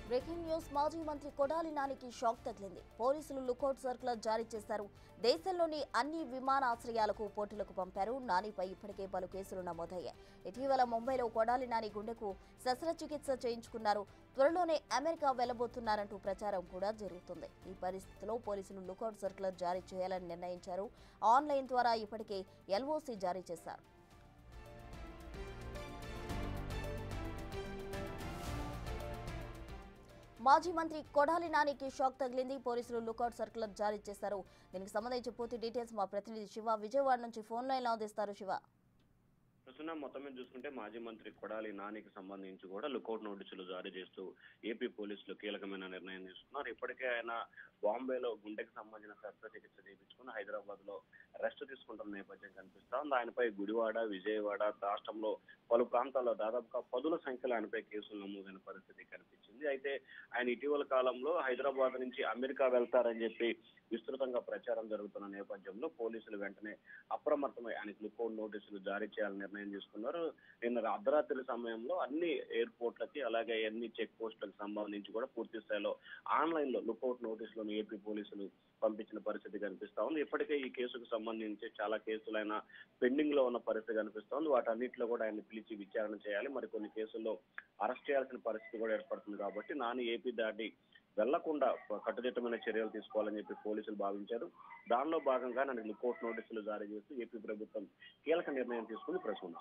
Breaking news మాజీ మంత్రి కొడాలి నానికి షాక్ తగిలింది. పోలీసులు లుకౌట్ సర్కులర్ జారీ చేశారు. దేశంలోని అన్ని విమానాశ్రయాలకు పోర్టులకు పంపారు. నానిపై ఇప్పటికే పలు కేసులు నమోదయ్యాయి. ఇటీవల ముంబైలో కొడాలి నాని గుండెకు శస్త్రచికిత్స చేయించుకున్నారు. త్వరలోనే అమెరికా వెళ్లబోతున్నారంటూ ప్రచారం కూడా జరుగుతుంది. ఈ పరిస్థితిలో పోలీసులు లుకౌట్ సర్కులర్ జారీ చేయాలని నిర్ణయించారు. ఆన్లైన్ ద్వారా ఇప్పటికే ఎల్ఓసీ జారీ చేశారు. మాజీ మంత్రి కొడాలి నానికి షాక్ తగిలింది. పోలీసులు లుకౌట్ సర్కులర్ జారీ చేశారు. దీనికి సంబంధించి పూర్తి డీటెయిల్స్ మా ప్రతినిధి శివ విజయవాడ నుంచి ఫోన్ లైన్ లో అందిస్తారు. శివ, మొత్తం మీద చూసుకుంటే మాజీ మంత్రి కొడాలి నానికి సంబంధించి కూడా లుకౌట్ నోటీసులు జారీ చేస్తూ ఏపీ పోలీసులు కీలకమైన నిర్ణయం తీసుకున్నారు. ఇప్పటికే ఆయన బాంబేలో గుండెకి సంబంధించిన శస్త్రచికిత్స చేయించుకుని హైదరాబాద్ లో రెస్ట్ తీసుకుంటున్న నేపథ్యం కనిపిస్తా ఉంది. ఆయనపై గుడివాడ, విజయవాడ రాష్ట్రంలో పలు ప్రాంతాల్లో దాదాపుగా పదుల సంఖ్యలో ఆయనపై కేసులు నమోదైన పరిస్థితి కనిపించింది. అయితే ఆయన ఇటీవల కాలంలో హైదరాబాద్ నుంచి అమెరికా వెళ్తారని చెప్పి విస్తృతంగా ప్రచారం జరుగుతున్న నేపథ్యంలో పోలీసులు వెంటనే అప్రమత్తమై ఆయనకు లుకౌట్ నోటీసులు జారీ చేయాలని నిర్ణయం తీసుకున్నారు. నిన్న అర్ధరాత్రి సమయంలో అన్ని ఎయిర్పోర్ట్లకి అలాగే అన్ని చెక్ పోస్టులకు సంబంధించి కూడా పూర్తి స్థాయిలో ఆన్లైన్ లో లుకౌట్ నోటీసులను ఏపీ పోలీసులు పంపించిన పరిస్థితి కనిపిస్తా ఉంది. ఇప్పటికే ఈ కేసుకు సంబంధించి చాలా కేసులైన పెండింగ్ లో ఉన్న పరిస్థితి కనిపిస్తా ఉంది. వాటన్నిటిలో కూడా ఆయన పిలిచి విచారణ చేయాలి. మరి కొన్ని కేసుల్లో అరెస్ట్ చేయాల్సిన పరిస్థితి కూడా ఏర్పడుతుంది. కాబట్టి నాని ఏపీ దాటి వెళ్లకుండా కట్టుదిట్టమైన చర్యలు తీసుకోవాలని చెప్పి పోలీసులు భావించారు. దానిలో భాగంగా నన్ను లుకౌట్ నోటీసులు జారీ చేస్తూ ఏపీ ప్రభుత్వం కీలక నిర్ణయం తీసుకుని ప్రశ్న.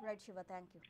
Right Shiva, thank you.